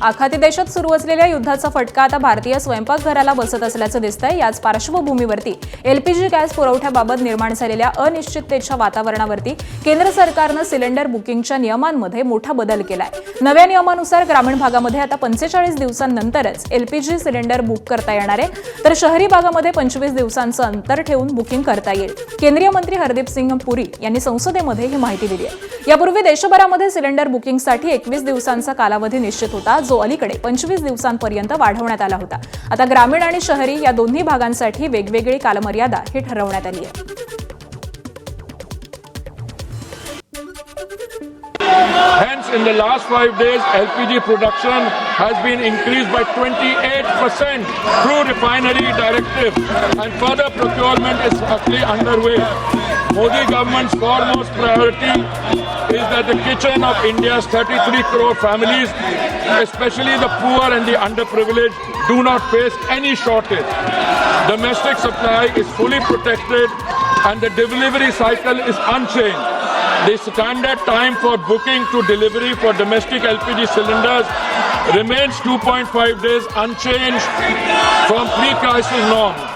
आखाती देशात सुरू असलेल्या युद्धाचा फटका आता भारतीय स्वयंपाकघराला बसत असल्याचं दिसतंय। याच पार्श्वभूमीवरती एलपीजी गॅस पुरवठ्याबाबत निर्माण झालेल्या अनिश्चिततेच्या वातावरणावरती केंद्र सरकारनं सिलेंडर बुकिंगच्या नियमांमध्ये मोठा बदल केलाय। नव्या नियमानुसार ग्रामीण भागामध्ये आता 45 दिवसांनंतरच एलपीजी सिलेंडर बुक करता येणार आहे, तर शहरी भागामध्ये 25 दिवसांचं अंतर ठेवून बुकिंग करता येईल। केंद्रीय मंत्री हरदीप सिंग पुरी यांनी संसदेमध्ये ही माहिती दिली आहे। यापूर्वी देशभरामध्ये सिलेंडर बुकिंगसाठी 21 दिवसांचा कालावधी निश्चित होता, जो अलीकडे 25 दिवसांपर्यंत वाढवण्यात आला होता। आता ग्रामीण आणि शहरी या दोन्ही भागांसाठी वेगवेगळी कालमर्यादा ही ठरवण्यात आली आहे। Hence, in the last 5 days, LPG production has been increased by 28% through refinery directive, and further procurement is actually underway. Modi government's foremost priority is that the kitchen of India's 33 crore families, especially the poor and the underprivileged, do not face any shortage. Domestic supply is fully protected and the delivery cycle is unchanged. The standard time for booking to delivery for domestic LPG cylinders remains 2.5 days, unchanged from pre-crisis norms.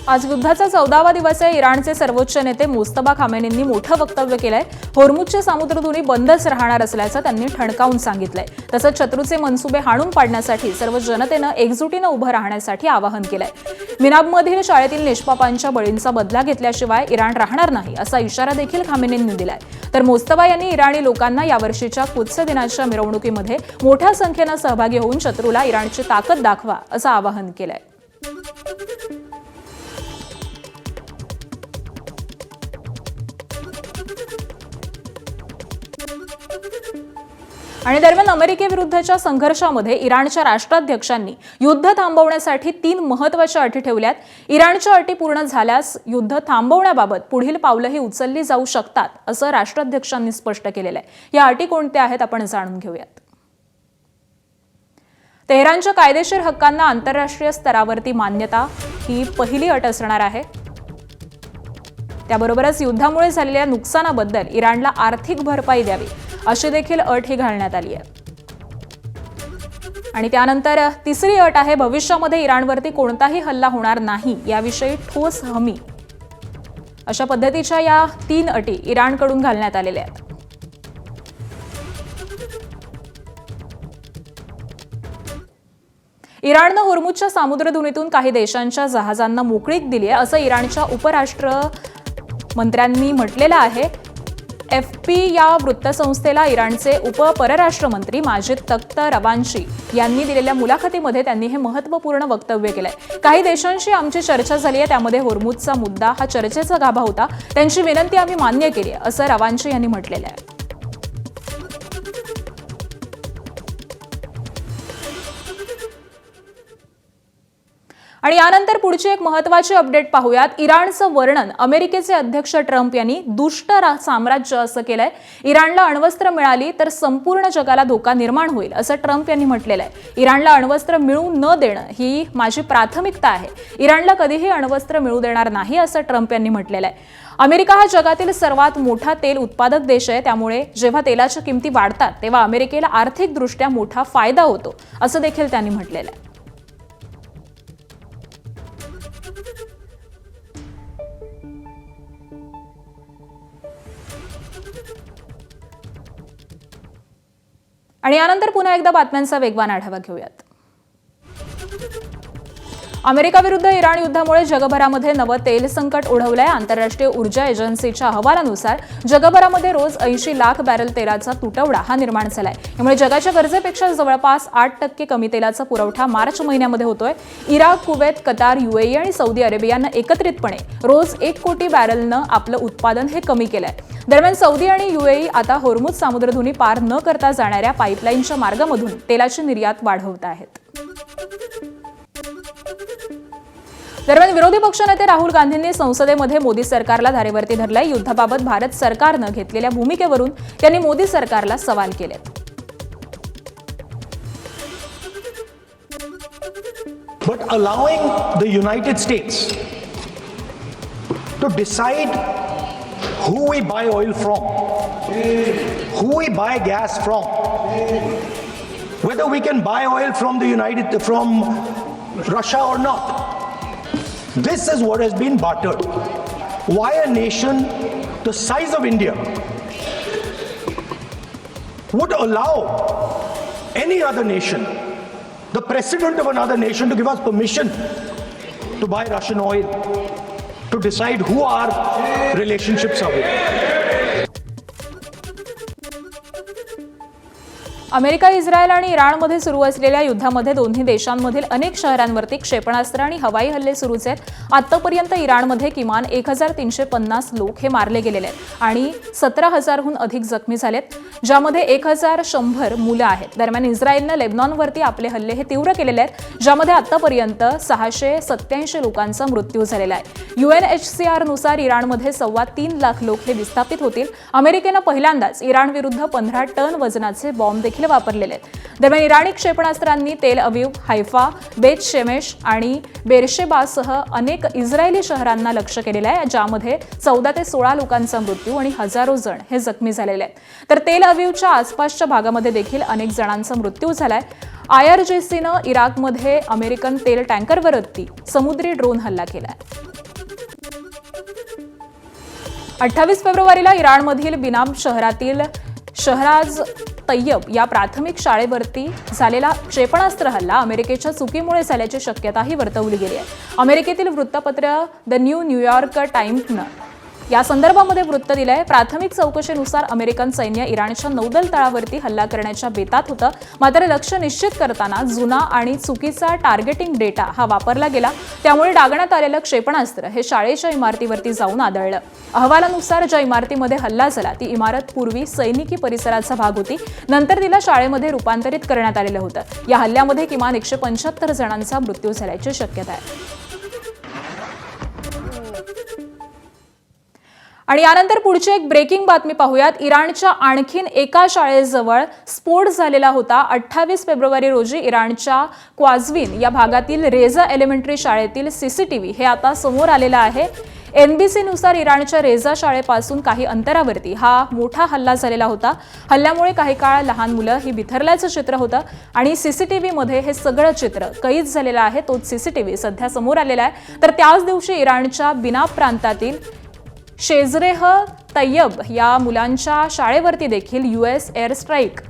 आज युद्धाचा 14वा दिवस आहे। इराणचे सर्वोच्च नेते मुस्तफा खामेनींनी मोठं वक्तव्य केलंय। होर्मुझचे सामुद्रधुनी बंदच राहणार असल्याचं त्यांनी ठणकावून सांगितलंय। तसंच शत्रूचे मनसुबे हाणून पाडण्यासाठी सर्व जनतेनं एकजुटीनं उभं राहण्यासाठी आवाहन केलंय। मिनाबमधील शाळेतील निष्पापांच्या बळींचा बदला घेतल्याशिवाय इराण राहणार नाही असा इशारा देखील खामेनींनी दिलाय। तर मुस्तफा यांनी इराणी लोकांना यावर्षीच्या कुद्स दिनाच्या मिरवणुकीमध्ये मोठ्या संख्येनं सहभागी होऊन शत्रूला इराणची ताकद दाखवा असं आवाहन केलंय। आणि दरम्यान अमेरिकेविरुद्धच्या संघर्षामध्ये इराणच्या राष्ट्राध्यक्षांनी युद्ध थांबवण्यासाठी 3 महत्त्वाच्या अटी ठेवल्यात। इराणच्या अटी पूर्ण झाल्यास युद्ध थांबवण्याबाबत पुढील पावलंही उचलली जाऊ शकतात असं राष्ट्राध्यक्षांनी स्पष्ट केलेलं आहे। या अटी कोणत्या आहेत आपण जाणून घेऊयात। तेहरानच्या कायदेशीर हक्कांना आंतरराष्ट्रीय स्तरावरती मान्यता ही पहिली अट असणार आहे। त्याबरोबरच युद्धामुळे झालेल्या नुकसानाबद्दल इराणला आर्थिक भरपाई द्यावी अशी देखील अट ही घालण्यात आली आहे। आणि त्यानंतर तिसरी अट आहे भविष्यामध्ये इराणवरती कोणताही हल्ला होणार नाही याविषयी ठोस हमी। अशा पद्धतीच्या या 3 अटी इराणकडून घालण्यात आलेल्या आहेत। इराणनं होर्मुझच्या सामुद्रधुनीतून काही देशांच्या जहाजांना मोकळीक दिली आहे असं इराणच्या उपराष्ट्र मंत्र्यांनी म्हटलेलं आहे। एफपी या वृत्तसंस्थेला इराणचे उपपरराष्ट्रमंत्री माजिद तख्त रवांशी यांनी दिलेल्या मुलाखतीमध्ये त्यांनी हे महत्त्वपूर्ण वक्तव्य केलंय। काही देशांशी आमची चर्चा झाली आहे, त्यामध्ये होर्मुझचा मुद्दा हा चर्चेचा गाभा होता। त्यांची विनंती आम्ही मान्य केली आहे असं रवांशी यांनी म्हटलेलं आहे। आणि यानंतर पुढची एक महत्त्वाची अपडेट पाहूयात। इराणचं वर्णन अमेरिकेचे अध्यक्ष ट्रम्प यांनी दुष्ट साम्राज्य असं केलंय। इराणला अण्वस्त्र मिळाली तर संपूर्ण जगाला धोका निर्माण होईल असं ट्रम्प यांनी म्हटलेलं आहे। इराणला अण्वस्त्र मिळू न देणं ही माझी प्राथमिकता आहे। इराणला कधीही अण्वस्त्र मिळू देणार नाही असं ट्रम्प यांनी म्हटलेलं आहे। अमेरिका हा जगातील सर्वात मोठा तेल उत्पादक देश आहे, त्यामुळे जेव्हा तेलाच्या किमती वाढतात तेव्हा अमेरिकेला आर्थिकदृष्ट्या मोठा फायदा होतो असं देखील त्यांनी म्हटलेलं आहे। आणि यानंतर पुन्हा एकदा बातम्यांचा वेगवान आढावा घेऊयात। अमेरिकाविरुद्ध इराण युद्धामुळे जगभरामध्ये नवं तेल संकट ओढवलंय। आंतरराष्ट्रीय ऊर्जा एजन्सीच्या अहवालानुसार जगभरामध्ये रोज 80 लाख बॅरल तेलाचा तुटवडा हा निर्माण झालाय। यामुळे जगाच्या गरजेपेक्षा जवळपास 8% कमी तेलाचा पुरवठा मार्च महिन्यामध्ये होतोय। इराक, कुवेत, कतार, यूएई आणि सौदी अरेबियानं एकत्रितपणे रोज 1 कोटी बॅरलनं आपलं उत्पादन हे कमी केलंय। दरम्यान सौदी आणि यूएई आता होर्मुझ सामुद्रधुनी पार न करता जाणाऱ्या पाईपलाईनच्या मार्गामधून तेलाची निर्यात वाढवत आहेत। दरम्यान विरोधी पक्षनेते राहुल गांधींनी संसदेमध्ये मोदी सरकारला धारेवरती धरलंय। युद्धाबाबत भारत सरकारनं घेतलेल्या भूमिकेवरून त्यांनी मोदी सरकारला सवाल केलेत। But allowing the United States to decide who we buy oil from, who we buy gas from, whether we can buy oil from Russia or not. This is what has been bartered. Why a nation the size of India would allow any other nation, the president of another nation, to give us permission to buy Russian oil, to decide who our relationships are with. America, Israel आणि इराणमध्ये सुरू असलेल्या युद्धामध्ये दोन्ही देशांमधील अनेक शहरांवरती क्षेपणास्त्र आणि हवाई हल्ले सुरूच आहेत. आतापर्यंत इराणमध्ये किमान 1350 लोक हे मारले गेलेले आहेत आणि 17,000हून अधिक जखमी झालेत, ज्यामध्ये 1100 मुलं आहेत. दरम्यान इस्रायलनं लेबनॉनवरती आपले हल्ले हे तीव्र केलेले आहेत, ज्यामध्ये आतापर्यंत 687 लोकांचा मृत्यू झालेला आहे. UNHCRनुसार इराणमध्ये 3.25 लाख लोक हे विस्थापित होतील. अमेरिकेनं पहिल्यांदाच इराणविरुद्ध 15 टन वजनाचे बॉम्ब देखील वापरलेले आहेत. दरम्यान इराणी क्षेपणास्त्रांनी तेल अवीव, हैफा, बेत शेमेश आणि बेरशेबासह अनेक इस्रायली शहरांना लक्ष्य केलेलं आहे, ज्यामध्ये 14 ते 16 लोकांचा मृत्यू आणि हजारो जण हे जखमी झालेले आहेत. तर तेल अवीवच्या आसपासच्या भागामध्ये देखील अनेक जणांचा मृत्यू झालाय. IRGCनं इराकमध्ये अमेरिकन तेल टँकरवरती समुद्री ड्रोन हल्ला केलाय. 28 फेब्रुवारीला इराणमधील बिनाम शहरातील शहराज तय्यब या प्राथमिक शाळेवरती झालेला क्षेपणास्त्र हल्ला अमेरिकेच्या चुकीमुळे झाल्याची शक्यताही वर्तवली गेली आहे. अमेरिकेतील वृत्तपत्र द न्यूयॉर्क टाइम्सनं या संदर्भामध्ये वृत्त दिलंय. प्राथमिक चौकशीनुसार अमेरिकन सैन्य इराणच्या नौदल तळावरती हल्ला करण्याच्या बेतात होतं, मात्र लक्ष्य निश्चित करताना जुना आणि चुकीचा टार्गेटिंग डेटा हा वापरला गेला. त्यामुळे डागण्यात आलेलं क्षेपणास्त्र हे शाळेच्या इमारतीवरती जाऊन आदळलं. अहवालानुसार ज्या इमारतीमध्ये हल्ला झाला ती इमारत पूर्वी सैनिकी परिसराचा भाग होती. नंतर तिला शाळेमध्ये रूपांतरित करण्यात आलेलं होतं. या हल्ल्यामध्ये किमान 175 जणांचा मृत्यू झाल्याची शक्यता आहे. आणि यानंतर पुढची एक ब्रेकिंग बातमी पाहूयात. इराणच्या आणखीन एका शाळेजवळ स्फोट झालेला होता. 28 फेब्रुवारी रोजी इराणच्या क्वाझविन या भागातील रेजा एलिमेंटरी शाळेतील CCTV हे आता समोर आलेला आहे. NBCनुसार इराणच्या रेजा शाळेपासून काही अंतरावरती हा मोठा हल्ला झालेला होता. हल्ल्यामुळे काही काळ लहान मुलं ही बिथरल्याचं चित्र होतं आणि CCTVमध्ये हे सगळं चित्र कैद झालेलं आहे. तोच CCTV सध्या समोर आलेला आहे. तर त्याच दिवशी इराणच्या बिनाब प्रांतातील शेजरेह तय्यब या मुलांच्या शाळेवरती देखील US एअर स्ट्राईक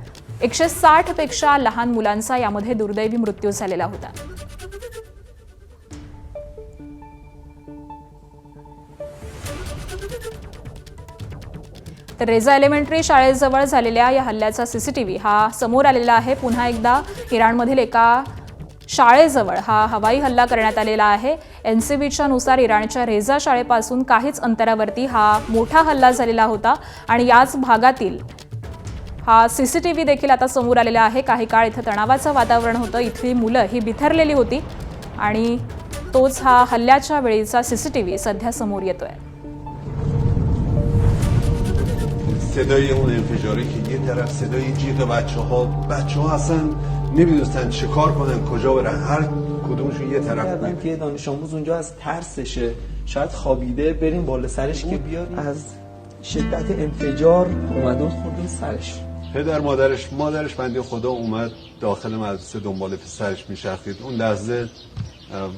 160 पेक्षा लहान मुलांचा यामध्ये दुर्दैवी मृत्यू झालेला होता. तर रेजा एलिमेंटरी शाळेजवळ झालेल्या या हल्ल्याचा CCTV हा समोर आलेला आहे. पुन्हा एकदा इराणमधील एका शाळेजवळ हा हवाई हल्ला करण्यात आलेला आहे. NCBच्या नुसार इराणच्या रेजा शाळेपासून काहीच अंतरावरती हा मोठा हल्ला झालेला होता आणि याच भागातील हा CCTV देखील आता समोर आलेला आहे. काही काळ इथं तणावाचं वातावरण होतं. इथली मुलं ही बिथरलेली होती आणि तोच हा हल्ल्याच्या वेळीचा CCTV सध्या समोर येतोय. صدای اون انفجاری که یه طرف صدای جیغ بچه‌ها اصلا نمیدونستن چه کار کنن کجا برن هر کدومشون یه طرف بود که دانش آموز اونجا از ترسشه شاید خوابیده بریم بالا سرش که بیاریم از شدت انفجار اومد و خوردیم سرش پدر مادرش بنده خدا اومد داخل مدرسه دنبال پسرش میچرخید اون لحظه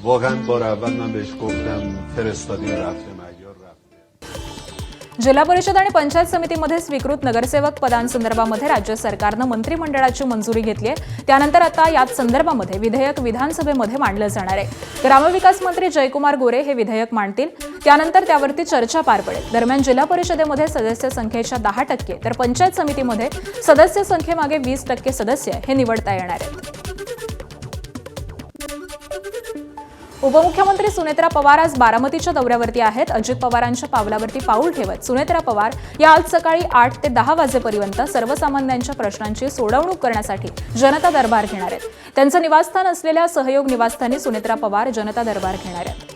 واقعا بار اول من بهش گفتم فرستادیم رفته معیار رفته. जिल्हा परिषद आणि पंचायत समितीमध्ये स्वीकृत नगरसेवक पदांसंदर्भामध्ये राज्य सरकारनं मंत्रिमंडळाची मंजुरी घेतली आहे. त्यानंतर आता याच संदर्भामध्ये विधेयक विधानसभेमध्ये मांडलं जाणार आहे. ग्रामविकास मंत्री जयकुमार गोरे हे विधेयक मांडतील. त्यानंतर त्यावरती चर्चा पार पडेल. दरम्यान जिल्हा परिषदेमध्ये सदस्य संख्येच्या 10% तर पंचायत समितीमध्ये सदस्य संख्येमागे 20% सदस्य हे निवडता येणार आहेत. उपमुख्यमंत्री सुनेत्रा पवार आज बारामतीच्या दौऱ्यावरती आहेत. अजित पवारांच्या पावलावरती पाऊल ठेवत सुनेत्रा पवार या आज सकाळी 8 ते 10 वाजेपर्यंत सर्वसामान्यांच्या प्रश्नांची सोडवणूक करण्यासाठी जनता दरबार घेणार आहेत. त्यांचं निवासस्थान असलेल्या सहयोग निवासस्थानी सुनेत्रा पवार जनता दरबार घेणार आहेत.